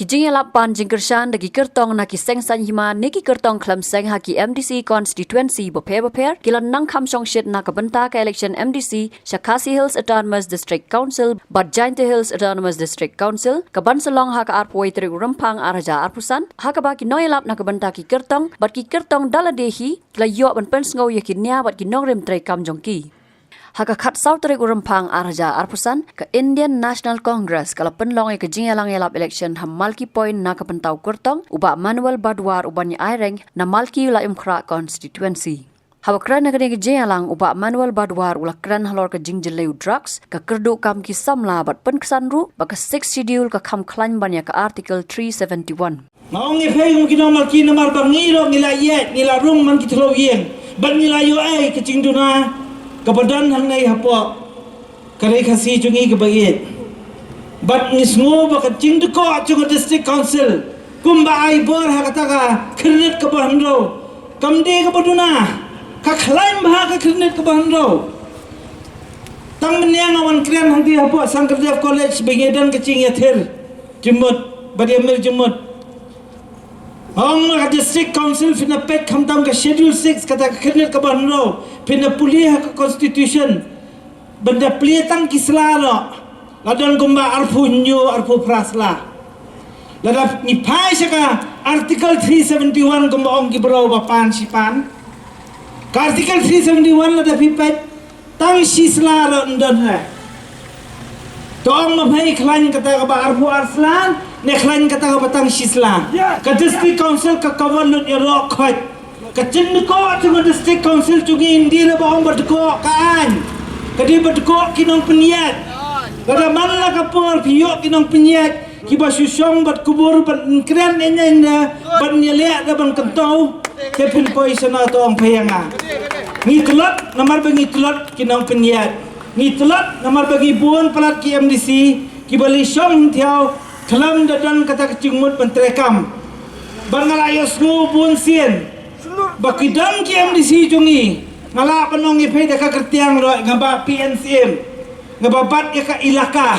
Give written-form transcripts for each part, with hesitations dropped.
Kijing lapan jingkershan dagi kertong na kiseng san hima niki kertong klam seng haki MDC constituency boper kilan nang kham song shit na kabenta ka election MDC Shakasi Hills Autonomous District Council Badjainte Hills Autonomous District Council kaban selong haka arpoi tri rempang araja arpusan haka ba ki noyalap na kabenta ki kertong bat ki kertong daladehi la yo ban pen ngau yakinya bat ki nongrem tre kam jongki haka khat sautrik urampang araja arpusan ke Indian National Congress kala penlong ke jingalang elap election hamalki point na kapentau kurtong uba Manuel Badwar ubanya aireng na malki la imkra constituency hawa kran ke jingalang uba Manuel Badwar ula kran halor ke jingjileu drugs ka kerdu kam ki samla bat penkesan ru baka 6 schedule ka kam klan banya ka article 371 Maong ngepeng mungkin malki na marbangiro ngila yet ngila rung man kitlo yeng ban ngila yo ai ke jingduna kebadan hangai hapo kare khasi chungi ke bagit bat nisngo ba kacing de ko chung district council kumba ai bor ha kata ka khirnet ke bahandro kamde ke baduna ka khlaim ba ka khirnet ke bahandro tang menyang awan krian hangti hapo Sangkerdev college bengedan kacing yathir jemut badiamir jemut Ang mga district council fina pet kamtam ka schedule 6 kata khirnet ka bahandro pina pulih ka constitution benda plietang kisla no ladan gumba arpu nyu arpu prasla ladap ni pai saka article 371 gumba ong gibrau bapan sipan ka article 371 ladap pipet tang sisla ro ndon ha tong mabai klan kata ka arpu arslan ne klan kata ka batang sisla ka district council ka kawan ya ro khot kacin ko chung district council chungi indira baong berko kaan kadi berko kinong peniat kada manla kapor piyo kinong peniat kiba susong bat kubur bat kren enya bat nyele da ban kentau tepin poisona to ang payanga ngitulot namar bagi tulot kinong peniat ngitulot namar bagi buon pelat ki MDC kibali song tiao kelam dadan kata kecingmut pentrekam bangalayos ngu buon sien bakidang ki MDC jungi ngala panong ipay da ka kertiang ro ngaba PNCM ngaba bat ya ka ilaka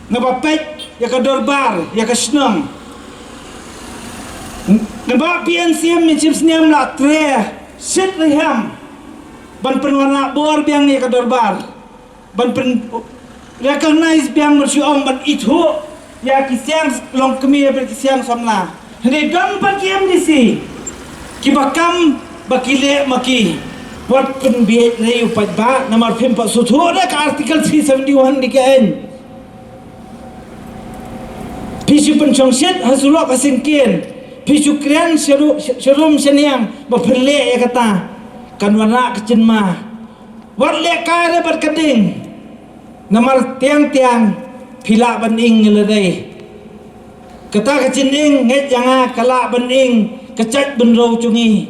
ngaba pet ya ka dorbar ya ka snong ngaba PNCM ni chips niam la tre sit reham ban penwarna bor biang ya ka dorbar ban pen recognize biang bersiong ban itu ya kisiang long kemi ya kisiang somna ni dong ban ki MDC kibakam bakile maki wat penbiet ne upat ba namar phim pa suthora ka article 371 dikain pisu penchongset hasulo ka singkien pisu krian serum seniang ba phirle ya kata kanwana kechenma wat le ka re bat kading namar tiang phila baning ledai kata kecening nget janga kala baning kecak benro cungi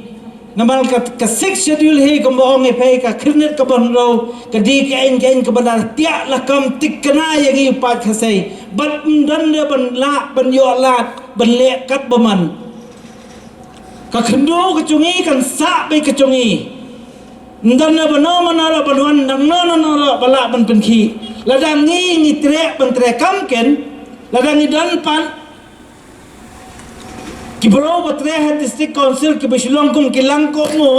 namal ka 6 schedule he komboong epai ka khirnet ka benro ka di kain ke badar tiak lakam tikna yangi upat khasai bat dan de ban la ban yo lat ban le kat baman ka khndo ka cungi kan sa be ka cungi ndan na bano manara banwan nang no bala ban penki ladang ni tre ban tre kam ken ladang ni dan pan Kibro batrehat district council kibisulong kum kilang ko mo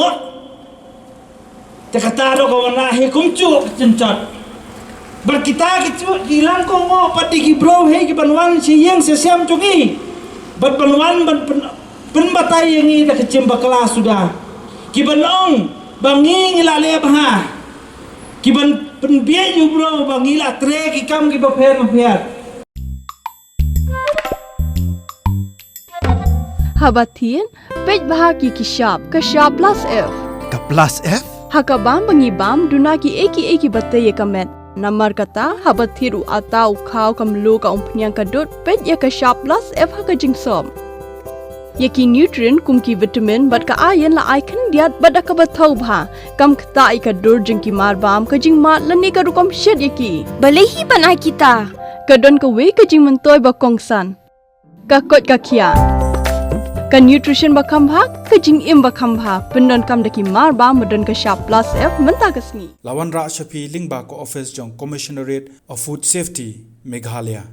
takataro ko na he kum chu chenchot berkita kichu kilang ko mo pati kibro he kibanwan siyang sesiam chungi bat banwan ban penbatai yangi da kecimba kelas sudah kibanong bangi ngilale bah kiban penbiye yu bro bangi la tre kikam kibaper Habatin, pej bahagi kishap, kashap plus F. Ka plus F? Hakabam bangibam duna ki eki batay kamet. Namar kata habatiru atau kau kamlu ka umpnyang kadut pej ya kashap plus F haka jingsom. Yaki nutrient kum ki vitamin bat ka ayan la icon diat bat ka batau bha kam kta ika dur jingki marbam ka jingmat lani ka rukom shed yaki. Balehi banai kita. Kadon ka we ka jing mentoy ba kongsan. Ka kot ka kia. Ka nutrition bakam bha ka jing im bakam bha pendon kam daki marba modon ka sharp plus F menta kasni Lawan Ra Shafi Lingba ko office jong Commissionerate of Food Safety Meghalaya